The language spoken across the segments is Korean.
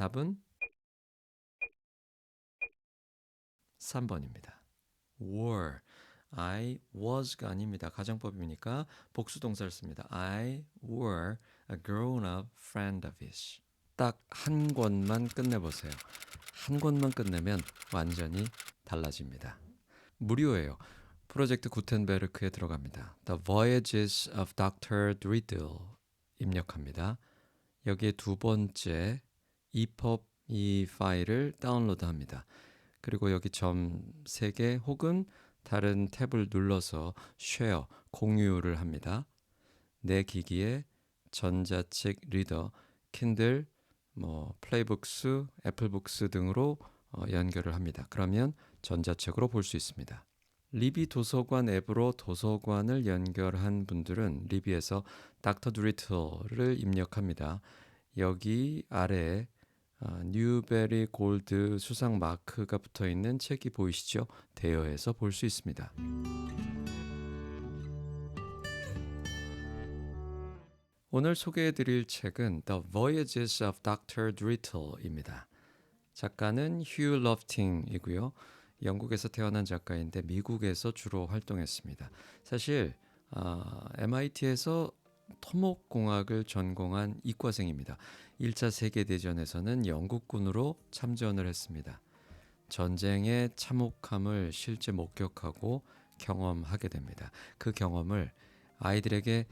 답은 3번입니다. were. I was가 아닙니다. 가정법이니까 복수동사를 씁니다. I were a grown-up friend of his. 딱 한 권만 끝내보세요. 한 권만 끝내면 완전히 달라집니다. 무료예요. 프로젝트 구텐베르크에 들어갑니다. The Voyages of Dr. Dridel 입력합니다. 여기에 두 번째 EPUB 이 파일을 다운로드합니다. 그리고 여기 점 3개 혹은 다른 탭을 눌러서 쉐어, 공유를 합니다. 내 기기에 전자책 리더, 킨들, 플레이북스, 애플북스 등으로 연결을 합니다. 그러면 전자책으로 볼 수 있습니다. 리비 도서관 앱으로 도서관을 연결한 분들은 리비에서 닥터 드리틀을 입력합니다. 여기 아래에 뉴베리 골드 수상 마크가 붙어 있는 책이 보이시죠? 대여해서 볼 수 있습니다. 오늘 소개해 드릴 책은 The Voyages of Dr. Drittel입니다. 작가는 휴 러프팅이고요. 영국에서 태어난 작가인데 미국에서 주로 활동했습니다. 사실 MIT에서 토목공학을 전공한 이과생입니다. 1차 세계대전에서는 영국군으로 참전을 했습니다. 전쟁의 참혹함을 실제 목격하고 경험하게 됩니다. 그 경험을 아이들에게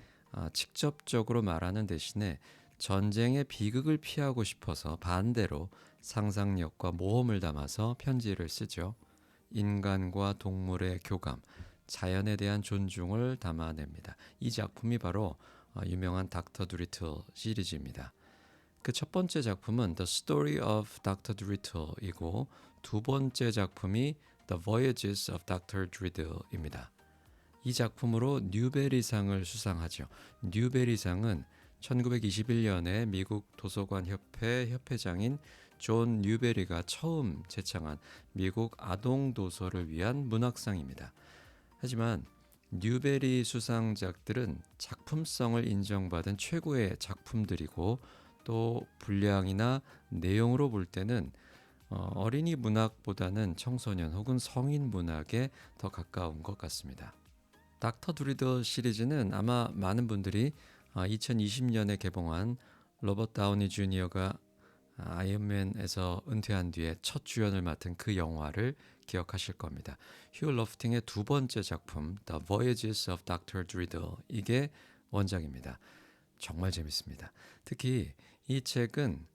직접적으로 말하는 대신에 전쟁의 비극을 피하고 싶어서 반대로 상상력과 모험을 담아서 편지를 쓰죠. 인간과 동물의 교감, 자연에 대한 존중을 담아냅니다. 이 작품이 바로 유명한 닥터 드리틀 시리즈입니다. 그 첫 번째 작품은 The Story of Dr. Drittel이고 두 번째 작품이 The Voyages of Dr. Drittel입니다. 이 작품으로 뉴베리상을 수상하죠. 뉴베리상은 1921년에 미국 도서관 협회 협회장인 존 뉴베리가 처음 제창한 미국 아동 도서를 위한 문학상입니다. 하지만 뉴베리 수상작들은 작품성을 인정받은 최고의 작품들이고 또 분량이나 내용으로 볼 때는 어린이 문학보다는 청소년 혹은 성인 문학에 더 가까운 것 같습니다. 닥터 드리더 시리즈는 아마 많은 분들이 2020년에 개봉한 로버트 다우니 주니어가 아이언맨에서 은퇴한 뒤에 첫 주연을 맡은 그 영화를 기억하실 겁니다. 휴 러프팅의 두 번째 작품 The Voyages of Dr. Drittel 이게 원작입니다. 정말 재밌습니다. 특히 이 책은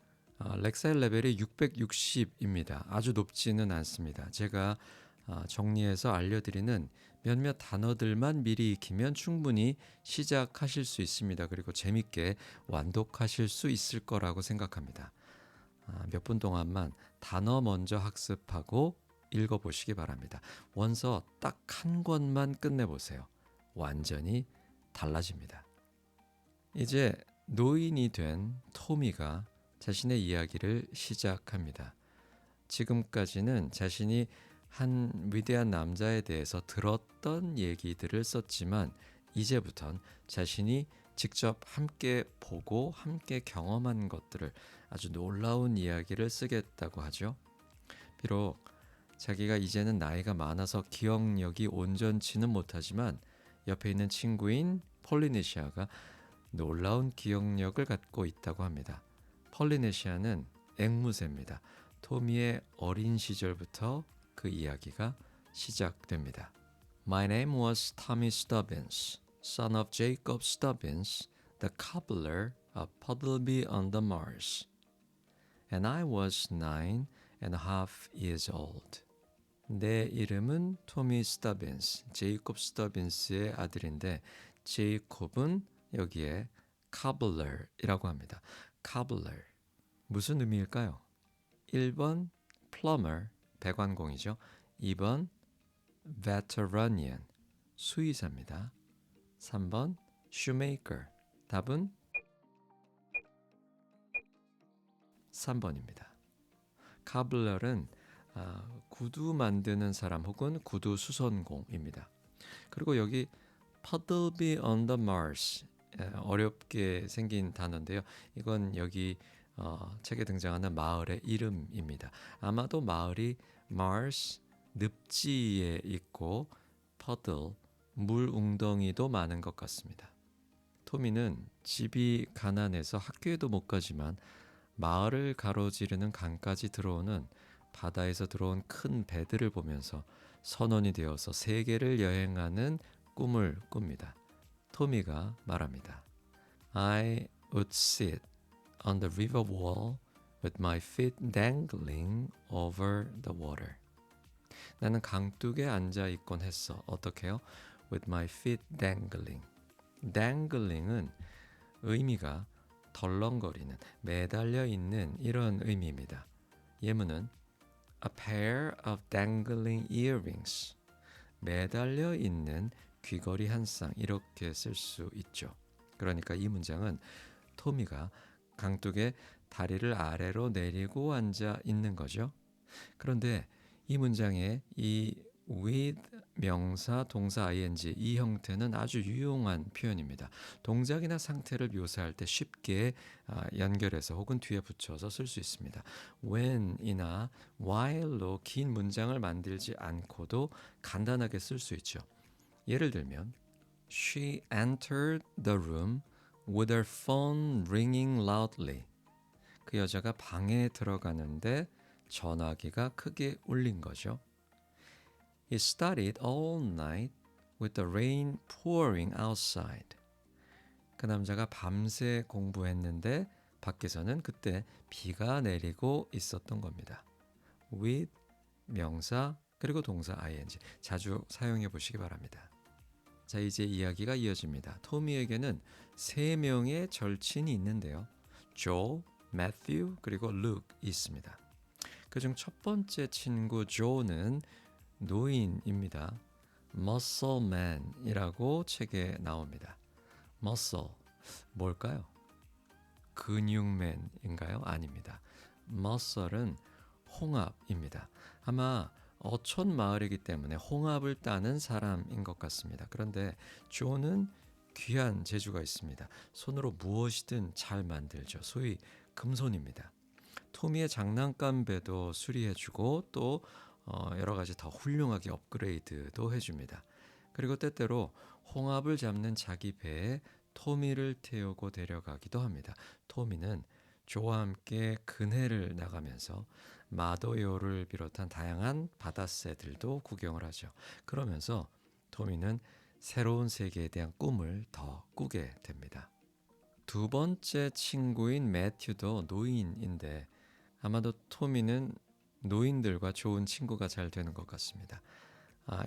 렉사일 레벨이 660입니다. 아주 높지는 않습니다. 제가 정리해서 알려드리는 몇몇 단어들만 미리 익히면 충분히 시작하실 수 있습니다. 그리고 재밌게 완독하실 수 있을 거라고 생각합니다. 몇 분 동안만 단어 먼저 학습하고 읽어보시기 바랍니다. 원서 딱 한 권만 끝내보세요. 완전히 달라집니다. 이제 노인이 된 토미가 자신의 이야기를 시작합니다. 지금까지는 자신이 한 위대한 남자에 대해서 들었던 얘기들을 썼지만 이제부턴 자신이 직접 함께 보고 함께 경험한 것들을 아주 놀라운 이야기를 쓰겠다고 하죠. 비록 자기가 이제는 나이가 많아서 기억력이 온전치는 못하지만 옆에 있는 친구인 폴리네시아가 놀라운 기억력을 갖고 있다고 합니다. 폴리네시아는 앵무새입니다. 토미의 어린 시절부터 그 이야기가 시작됩니다. My name was Tommy Stubbins, son of Jacob Stubbins, the cobbler of Puddleby on the Marsh. And I was 9.5 years old. 내 이름은 토미 스타빈스, 제이콥 스타빈스의 아들인데 제이콥은 여기에 cobbler이라고 합니다. cobbler 무슨 의미일까요? 1번 plumber, 배관공이죠. 2번 veterinarian, 수의사입니다. 3번 shoemaker, 답은 3번입니다. cobbler은 구두 만드는 사람 혹은 구두 수선공입니다. 그리고 여기 Puddleby on the Marsh, 어렵게 생긴 단어인데요. 이건 여기 책에 등장하는 마을의 이름입니다. 아마도 마을이 Marsh, 늪지에 있고 puddle, 물 웅덩이도 많은 것 같습니다. 토미는 집이 가난해서 학교에도 못 가지만 마을을 가로지르는 강까지 들어오는 바다에서 들어온 큰 배들을 보면서 선원이 되어서 세계를 여행하는 꿈을 꿉니다. 토미가 말합니다. I would sit on the river wall with my feet dangling over the water. 나는 강둑에 앉아 있곤 했어. 어떻게요? With my feet dangling. dangling은 의미가 덜렁거리는, 매달려 있는 이런 의미입니다. 예문은 A pair of dangling earrings. 매달려 있는 귀걸이 한 쌍 이렇게 쓸 수 있죠. 그러니까 이 문장은 토미가 강둑에 다리를 아래로 내리고 앉아 있는 거죠. 그런데 이 문장에 이 with 명사 동사 ing 이 형태는 아주 유용한 표현입니다. 동작이나 상태를 묘사할 때 쉽게 연결해서 혹은 뒤에 붙여서 쓸 수 있습니다. when이나 while로 긴 문장을 만들지 않고도 간단하게 쓸 수 있죠. 예를 들면 She entered the room with her phone ringing loudly. 그 여자가 방에 들어가는데 전화기가 크게 울린 거죠. He studied all night with the rain pouring outside. 그 남자가 밤새 공부했는데 밖에서는 그때 비가 내리고 있었던 겁니다. with 명사 그리고 동사 ing 자주 사용해 보시기 바랍니다. 자, 이제 이야기가 이어집니다. 토미에게는 3명의 절친이 있는데요. 조, 매튜 그리고 룩이 있습니다. 그중 첫 번째 친구 조는 노인입니다. Muscleman이라고 책에 나옵니다. Muscle, 뭘까요? 근육맨인가요? 아닙니다. Muscle은 홍합입니다. 아마 어촌 마을이기 때문에 홍합을 따는 사람인 것 같습니다. 그런데 조는 귀한 재주가 있습니다. 손으로 무엇이든 잘 만들죠. 소위 금손입니다. 토미의 장난감 배도 수리해주고 또 여러 가지 더 훌륭하게 업그레이드도 해줍니다. 그리고 때때로 홍합을 잡는 자기 배에 토미를 태우고 데려가기도 합니다. 토미는 조와 함께 근해를 나가면서 마도요를 비롯한 다양한 바다새들도 구경을 하죠. 그러면서 토미는 새로운 세계에 대한 꿈을 더 꾸게 됩니다. 두 번째 친구인 매튜도 노인인데 아마도 토미는 노인들과 좋은 친구가 잘 되는 것 같습니다.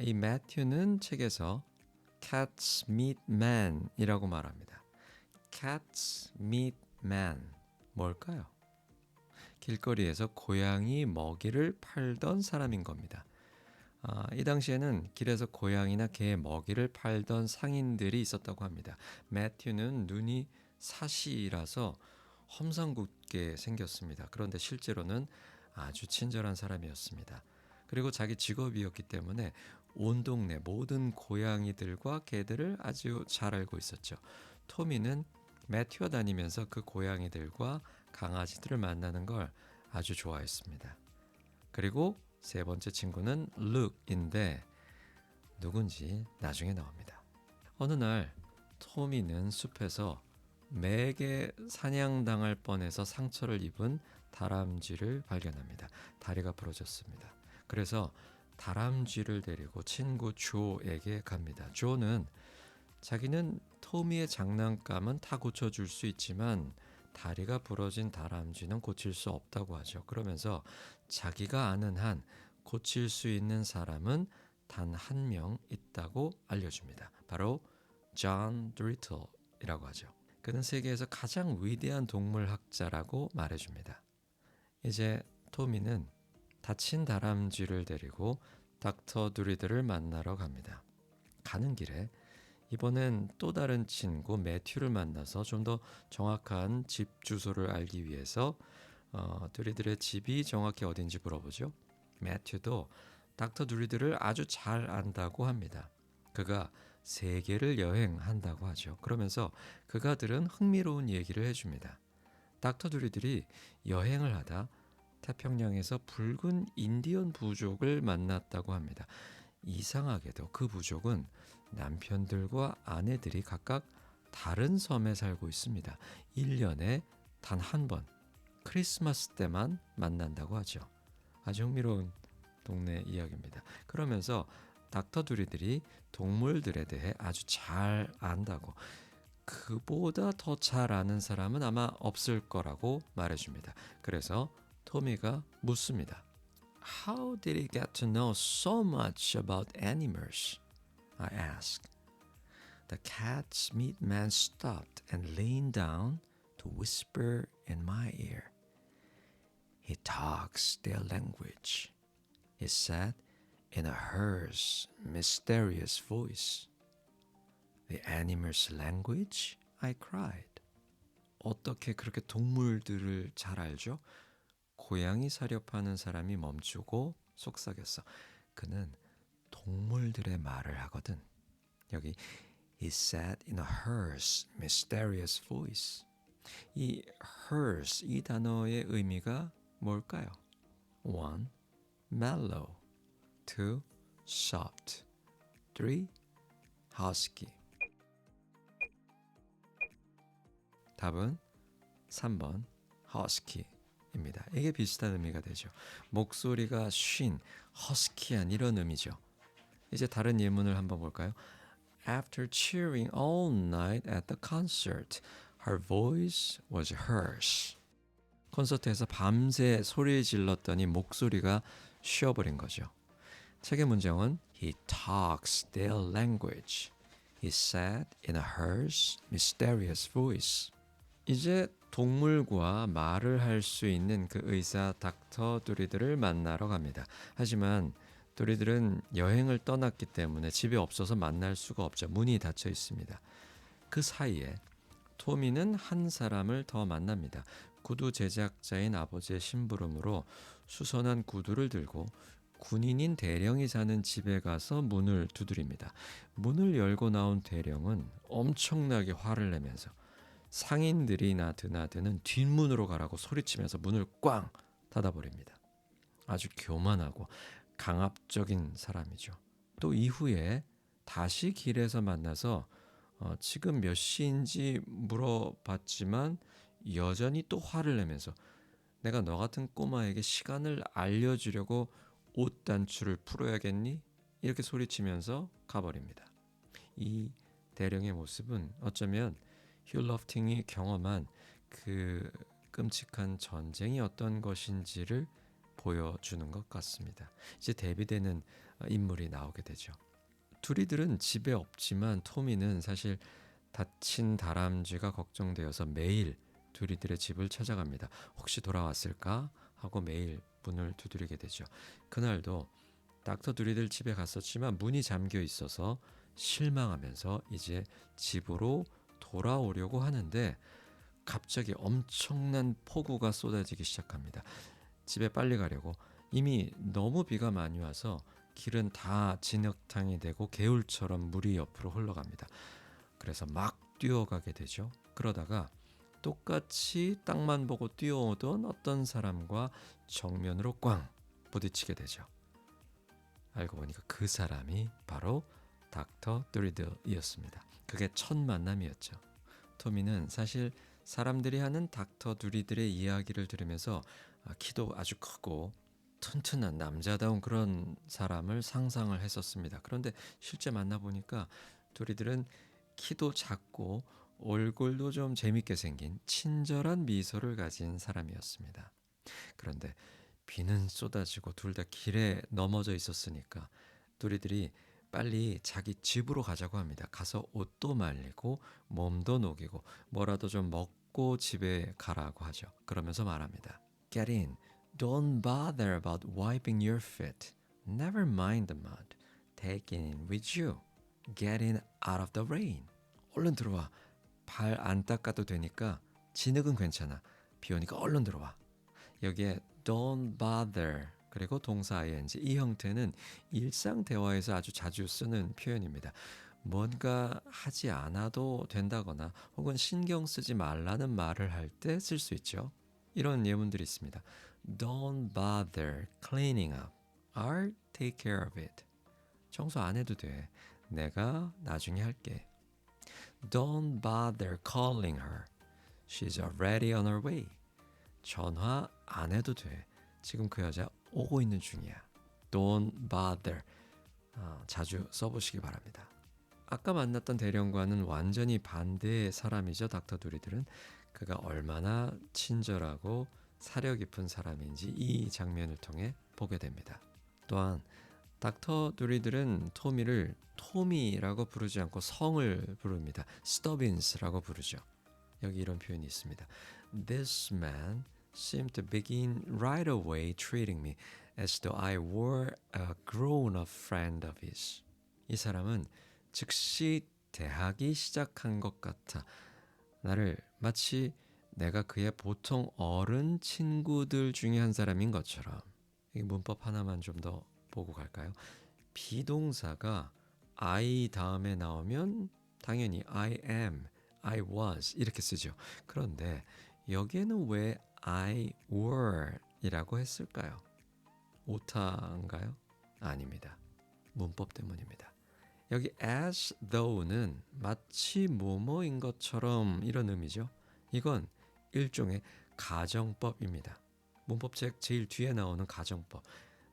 이 매튜는 책에서 Cats meet man이라고 말합니다. Cats meet man 뭘까요? 길거리에서 고양이 먹이를 팔던 사람인 겁니다. 이 당시에는 길에서 고양이나 개 먹이를 팔던 상인들이 있었다고 합니다. 매튜는 눈이 사시라서 험상궂게 생겼습니다. 그런데 실제로는 아주 친절한 사람이었습니다. 그리고 자기 직업이었기 때문에 온 동네 모든 고양이들과 개들을 아주 잘 알고 있었죠. 토미는 매튜와 다니면서 그 고양이들과 강아지들을 만나는 걸 아주 좋아했습니다. 그리고 세 번째 친구는 룩인데 누군지 나중에 나옵니다. 어느 날 토미는 숲에서 매게 사냥당할 뻔해서 상처를 입은 다람쥐를 발견합니다. 다리가 부러졌습니다. 그래서 다람쥐를 데리고 친구 조에게 갑니다. 조는 자기는 토미의 장난감은 다 고쳐줄 수 있지만 다리가 부러진 다람쥐는 고칠 수 없다고 하죠. 그러면서 자기가 아는 한 고칠 수 있는 사람은 단 한 명 있다고 알려줍니다. 바로 존 드리틀이라고 하죠. 그는 세계에서 가장 위대한 동물학자라고 말해줍니다. 이제 토미는 다친 다람쥐를 데리고 닥터 드리들을 만나러 갑니다. 가는 길에 이번엔 또 다른 친구 매튜를 만나서 좀 더 정확한 집 주소를 알기 위해서 드리들의 집이 정확히 어딘지 물어보죠. 매튜도 닥터 드리들을 아주 잘 안다고 합니다. 그가 세계를 여행한다고 하죠. 그러면서 그가 들은 흥미로운 얘기를 해줍니다. 닥터 두리들이 여행을 하다 태평양에서 붉은 인디언 부족을 만났다고 합니다. 이상하게도 그 부족은 남편들과 아내들이 각각 다른 섬에 살고 있습니다. 1년에 단 한 번, 크리스마스 때만 만난다고 하죠. 아주 흥미로운 동네 이야기입니다. 그러면서 닥터 두리들이 동물들에 대해 아주 잘 안다고, 그보다 더 잘 아는 사람은 아마 없을 거라고 말해줍니다. 그래서 토미가 묻습니다. How did he get to know so much about animals? I asked. The cat's meat man stopped and leaned down to whisper in my ear. He talks their language, he said in a hoarse, mysterious voice. The animals' language? I cried. 어떻게 그렇게 동물들을 잘 알죠? 고양이 사료파는 사람이 멈추고 속삭였어. 그는 동물들의 말을 하거든. 여기 He said in a hoarse, mysterious voice. 이 hoarse, 이 단어의 의미가 뭘까요? 1. mellow 2. soft 3. husky. 답은 3번 husky입니다. 이게 비슷한 의미가 되죠. 목소리가 쉰, 허스키한 이런 의미죠. 이제 다른 예문을 한번 볼까요? After cheering all night at the concert, her voice was hoarse. 콘서트에서 밤새 소리 질렀더니 목소리가 쉬어버린 거죠. 책의 문장은 He talks their language. He said in a hoarse, mysterious voice. 이제 동물과 말을 할 수 있는 그 의사 닥터 두리들을 만나러 갑니다. 하지만 두리들은 여행을 떠났기 때문에 집에 없어서 만날 수가 없죠. 문이 닫혀 있습니다. 그 사이에 토미는 한 사람을 더 만납니다. 구두 제작자인 아버지의 심부름으로 수선한 구두를 들고 군인인 대령이 사는 집에 가서 문을 두드립니다. 문을 열고 나온 대령은 엄청나게 화를 내면서 상인들이나 드나드는 뒷문으로 가라고 소리치면서 문을 꽝 닫아버립니다. 아주 교만하고 강압적인 사람이죠. 또 이후에 다시 길에서 만나서 지금 몇 시인지 물어봤지만 여전히 또 화를 내면서 내가 너 같은 꼬마에게 시간을 알려주려고 옷 단추를 풀어야겠니? 이렇게 소리치면서 가버립니다. 이 대령의 모습은 어쩌면 휴 러프팅이 경험한 그 끔찍한 전쟁이 어떤 것인지를 보여주는 것 같습니다. 이제 대비되는 인물이 나오게 되죠. 두리들은 집에 없지만 토미는 사실 다친 다람쥐가 걱정되어서 매일 두리들의 집을 찾아갑니다. 혹시 돌아왔을까 하고 매일 문을 두드리게 되죠. 그날도 닥터 두리들 집에 갔었지만 문이 잠겨 있어서 실망하면서 이제 집으로 돌아오려고 하는데 갑자기 엄청난 폭우가 쏟아지기 시작합니다. 집에 빨리 가려고 이미 너무 비가 많이 와서 길은 다 진흙탕이 되고 개울처럼 물이 옆으로 흘러갑니다. 그래서 막 뛰어가게 되죠. 그러다가 똑같이 땅만 보고 뛰어오던 어떤 사람과 정면으로 꽝 부딪히게 되죠. 알고 보니까 그 사람이 바로 닥터 두리들이었습니다. 그게 첫 만남이었죠. 토미는 사실 사람들이 하는 닥터 두리들의 이야기를 들으면서 키도 아주 크고 튼튼한 남자다운 그런 사람을 상상을 했었습니다. 그런데 실제 만나보니까 두리들은 키도 작고 얼굴도 좀 재밌게 생긴 친절한 미소를 가진 사람이었습니다. 그런데 비는 쏟아지고 둘 다 길에 넘어져 있었으니까 두리들이 빨리 자기 집으로 가자고 합니다. 가서 옷도 말리고 몸도 녹이고 뭐라도 좀 먹고 집에 가라고 하죠. 그러면서 말합니다. Get in. Don't bother about wiping your feet. Never mind the mud. Take it in with you. Get in out of the rain. 얼른 들어와. 발 안 닦아도 되니까 진흙은 괜찮아. 비 오니까 얼른 들어와. 여기에 don't bother 그리고 동사 ing 이 형태는 일상 대화에서 아주 자주 쓰는 표현입니다. 뭔가 하지 않아도 된다거나 혹은 신경 쓰지 말라는 말을 할 때 쓸 수 있죠. 이런 예문들이 있습니다. Don't bother cleaning up. I'll take care of it. 청소 안 해도 돼. 내가 나중에 할게. Don't bother calling her. She's already on her way. 전화 안 해도 돼. 지금 그 여자 오고 있는 중이야. Don't bother. 자주 써보시기 바랍니다. 아까 만났던 대령과는 완전히 반대의 사람이죠. 닥터 두리들은. 그가 얼마나 친절하고 사려 깊은 사람인지 이 장면을 통해 보게 됩니다. 또한 닥터 두리들은 토미를 토미라고 부르지 않고 성을 부릅니다. 스터빈스라고 부르죠. 여기 이런 표현이 있습니다. This man seemed to begin right away treating me as though I were a grown-up friend of his. 이 사람은 즉시 대하기 시작한 것 같아. 나를 마치 내가 그의 보통 어른 친구들 중에 한 사람인 것처럼. 이 문법 하나만 좀 더 보고 갈까요? 비동사가 I 다음에 나오면 당연히 I am, I was 이렇게 쓰죠. 그런데 여기에는 왜 I were 이라고 했을까요? 오타인가요? 아닙니다. 문법 때문입니다. 여기 as though는 마치 뭐뭐인 것처럼 이런 의미죠. 이건 일종의 가정법입니다. 문법책 제일 뒤에 나오는 가정법.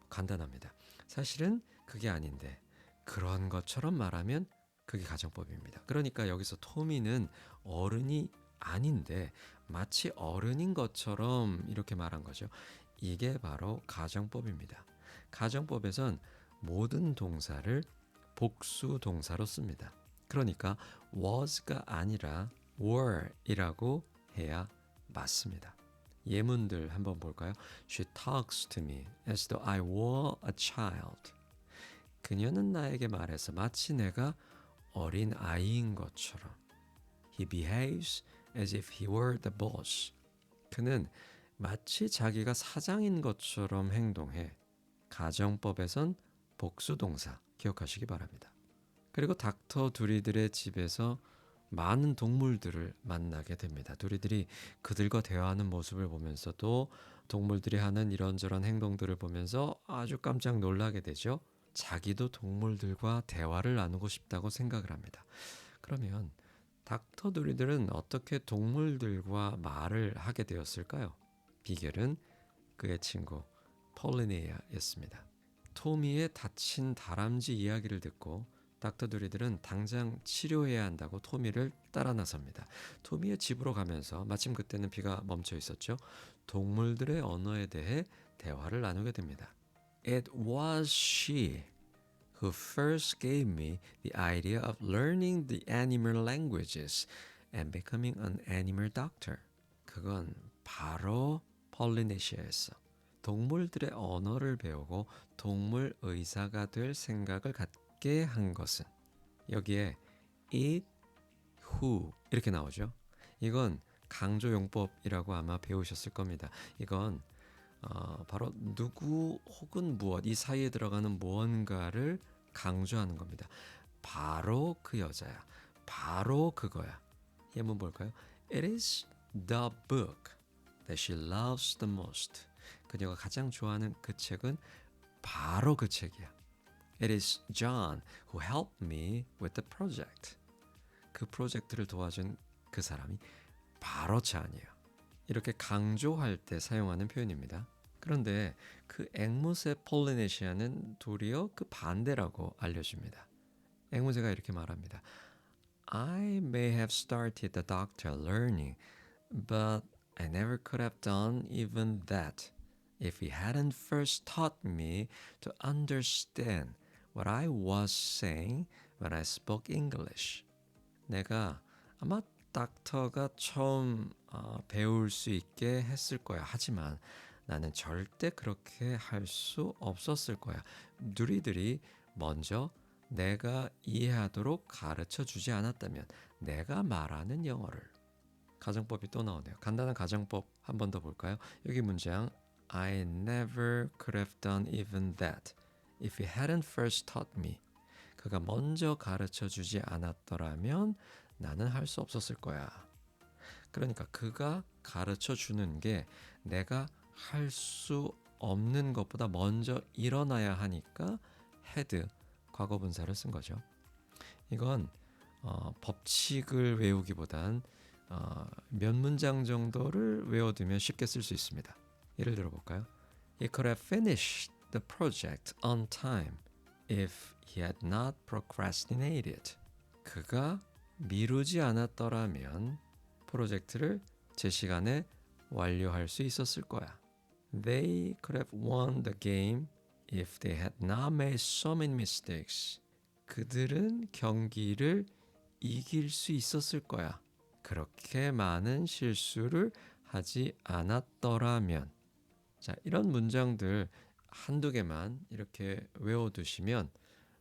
간단합니다. 사실은 그게 아닌데 그런 것처럼 말하면 그게 가정법입니다. 그러니까 여기서 토미는 어른이 아닌데 마치 어른인 것처럼 이렇게 말한 거죠. 이게 바로 가정법입니다. 가정법에선 모든 동사를 복수 동사로 씁니다. 그러니까 was가 아니라 were이라고 해야 맞습니다. 예문들 한번 볼까요? She talks to me as though I were a child. 그녀는 나에게 말해서 마치 내가 어린 아이인 것처럼. He behaves as if he were the boss. 그는 마치 자기가 사장인 것처럼 행동해. 가정법에선 복수동사 기억하시기 바랍니다. 그리고 닥터 두리들의 집에서 많은 동물들을 만나게 됩니다. 두리들이 그들과 대화하는 모습을 보면서도 동물들이 하는 이런저런 행동들을 보면서 아주 깜짝 놀라게 되죠. 자기도 동물들과 대화를 나누고 싶다고 생각을 합니다. 그러면 닥터 두리들은 어떻게 동물들과 말을 하게 되었을까요? 비결은 그의 친구 폴리네아였습니다. 토미의 다친 다람쥐 이야기를 듣고 닥터 두리들은 당장 치료해야 한다고 토미를 따라 나섭니다. 토미의 집으로 가면서 마침 그때는 비가 멈춰 있었죠. 동물들의 언어에 대해 대화를 나누게 됩니다. It was she who first gave me the idea of learning the animal languages and becoming an animal doctor. 그건 바로 폴리네시아였어. 동물들의 언어를 배우고 동물 의사가 될 생각을 갖게 한 것은 여기에 it, who 이렇게 나오죠. 이건 강조용법이라고 아마 배우셨을 겁니다. 이건 바로 누구 혹은 무엇 이 사이에 들어가는 무언가를 강조하는 겁니다. 바로 그 여자야. 바로 그거야. 예문 볼까요? It is the book that she loves the most. 그녀가 가장 좋아하는 그 책은 바로 그 책이야. It is John who helped me with the project. 그 프로젝트를 도와준 그 사람이 바로 존이에요. 이렇게 강조할 때 사용하는 표현입니다. 그런데 그 앵무새 폴리네시아는 도리어 그 반대라고 알려줍니다. 앵무새가 이렇게 말합니다. I may have started the doctor learning, but I never could have done even that if he hadn't first taught me to understand what I was saying when I spoke English. 내가 아마 닥터가 처음 배울 수 있게 했을 거야. 하지만 나는 절대 그렇게 할 수 없었을 거야. 누리들이 먼저 내가 이해하도록 가르쳐 주지 않았다면 내가 말하는 영어를. 가정법이 또 나오네요. 간단한 가정법 한 번 더 볼까요? 여기 문장 I never could have done even that if he hadn't first taught me. 그가 먼저 가르쳐 주지 않았더라면 나는 할 수 없었을 거야. 그러니까 그가 가르쳐 주는 게 내가 할 수 없는 것보다 먼저 일어나야 하니까 had 과거분사를 쓴 거죠. 이건 법칙을 외우기보단 몇 문장 정도를 외워두면 쉽게 쓸 수 있습니다. 예를 들어 볼까요? He could have finished the project on time if he had not procrastinated. 그가 미루지 않았더라면 프로젝트를 제 시간에 완료할 수 있었을 거야. They could have won the game if they had not made so many mistakes. 그들은 경기를 이길 수 있었을 거야. 그렇게 많은 실수를 하지 않았더라면. 자, 이런 문장들 한두 개만 이렇게 외워두시면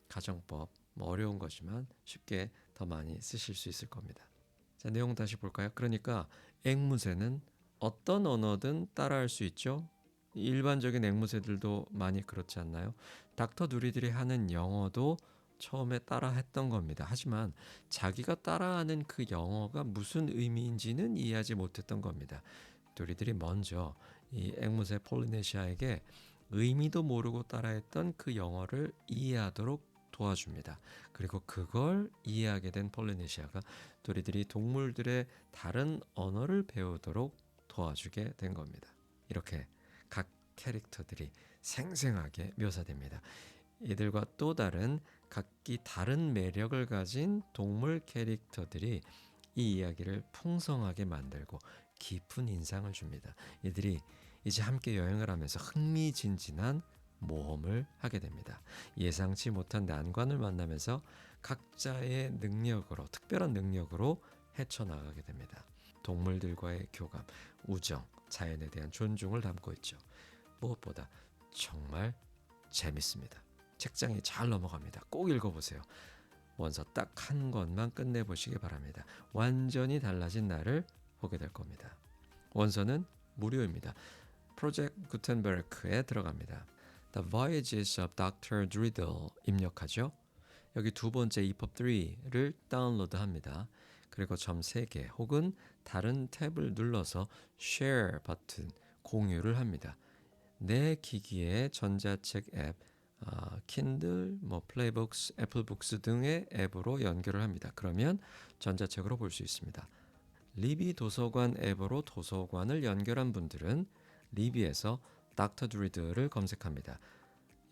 가정법, 어려운 거지만 쉽게 더 많이 쓰실 수 있을 겁니다. 자, 내용 다시 볼까요? 그러니까 앵무새는 어떤 언어든 따라할 수 있죠. 일반적인 앵무새들도 많이 그렇지 않나요? 닥터 누리들이 하는 영어도 처음에 따라했던 겁니다. 하지만 자기가 따라하는 그 영어가 무슨 의미인지는 이해하지 못했던 겁니다. 누리들이 먼저 이 앵무새 폴리네시아에게 의미도 모르고 따라했던 그 영어를 이해하도록 도와줍니다. 그리고 그걸 이해하게 된 폴리네시아가 누리들이 동물들의 다른 언어를 배우도록 도와주게 된 겁니다. 이렇게 각 캐릭터들이 생생하게 묘사됩니다. 이들과 또 다른 각기 다른 매력을 가진 동물 캐릭터들이 이 이야기를 풍성하게 만들고 깊은 인상을 줍니다. 이들이 이제 함께 여행을 하면서 흥미진진한 모험을 하게 됩니다. 예상치 못한 난관을 만나면서 각자의 능력으로, 특별한 능력으로 헤쳐나가게 됩니다. 동물들과의 교감, 우정, 자연에 대한 존중을 담고 있죠. 무엇보다 정말 재밌습니다. 책장이 잘 넘어갑니다. 꼭 읽어보세요. 원서 딱 한 권만 끝내보시기 바랍니다. 완전히 달라진 나를 보게 될 겁니다. 원서는 무료입니다. 프로젝트 구텐베르크에 들어갑니다. The Voyages of Dr. Driddle 입력하죠. 여기 두 번째 EPUB 3를 다운로드합니다. 그리고 점 3개 혹은 다른 탭을 눌러서 Share 버튼, 공유를 합니다. 내 기기에 전자책 앱, Kindle, 플레이북스, 애플북스 등의 앱으로 연결을 합니다. 그러면 전자책으로 볼 수 있습니다. 리비 도서관 앱으로 도서관을 연결한 분들은 리비에서 닥터 드리들을 검색합니다.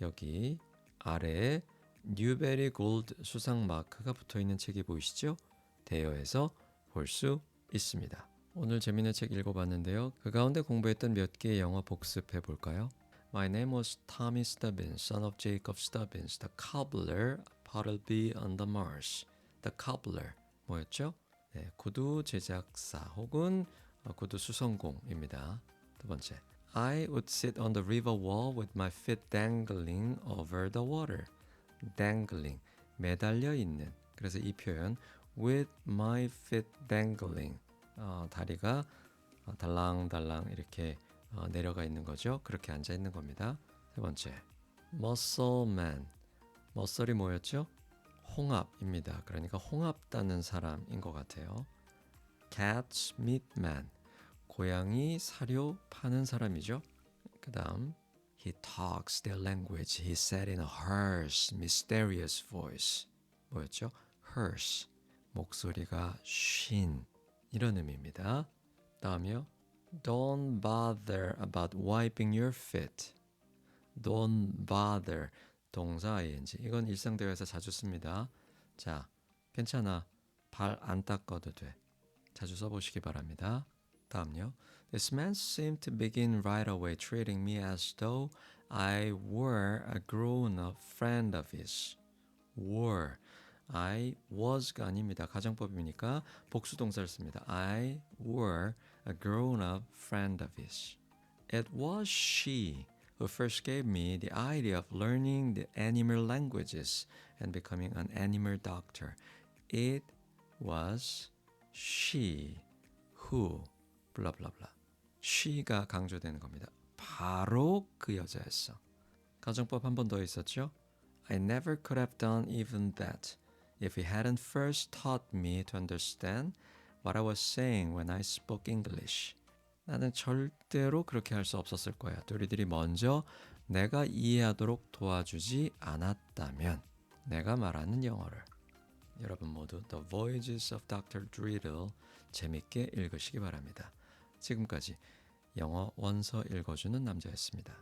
여기 아래에 뉴베리 골드 수상 마크가 붙어있는 책이 보이시죠? 대여해서 볼 수 있습니다. 오늘 재미있는 책 읽어봤는데요. 그 가운데 공부했던 몇 개의 영어 복습해 볼까요? My name was Tommy Stubbins, son of Jacob Stubbins, the cobbler, Bartleby on the Marsh. The cobbler 뭐였죠? 네, 구두 제작사 혹은 구두 수성공입니다. 두 번째, I would sit on the river wall with my feet dangling over the water. Dangling, 매달려 있는. 그래서 이 표현 with my feet dangling, 다리가 달랑달랑 이렇게 내려가 있는 거죠. 그렇게 앉아 있는 겁니다. 세 번째, muscle man. 머슬이 뭐였죠? 홍합입니다. 그러니까 홍합 따는 사람인 것 같아요. Cat's meat man. 고양이 사료 파는 사람이죠. 그 다음, He talks their language, he said in a harsh, mysterious voice. 뭐였죠? harsh, 목소리가 쉰, 이런 의미입니다. 다음이요. Don't bother about wiping your feet. Don't bother, 동사 ing. 이건 일상 대화에서 자주 씁니다. 자, 괜찮아. 발 안 닦아도 돼. 자주 써보시기 바랍니다. 다음요. This man seemed to begin right away treating me as though I were a grown-up friend of his. were. I was가 아닙니다. 가정법이니까 복수동사를 씁니다. I were a grown-up friend of his. It was she who first gave me the idea of learning the animal languages and becoming an animal doctor. It was she who blah blah blah. she가 강조되는 겁니다. 바로 그 여자였어. 가정법 한 번 더 있었죠. I never could have done even that if he hadn't first taught me to understand what I was saying when I spoke English. 나는 절대로 그렇게 할 수 없었을 거야. 우리들이 먼저 내가 이해하도록 도와주지 않았다면 내가 말하는 영어를. 여러분 모두 The Voyages of Dr. Dolittle 재밌게 읽으시기 바랍니다. 지금까지 영어 원서 읽어주는 남자였습니다.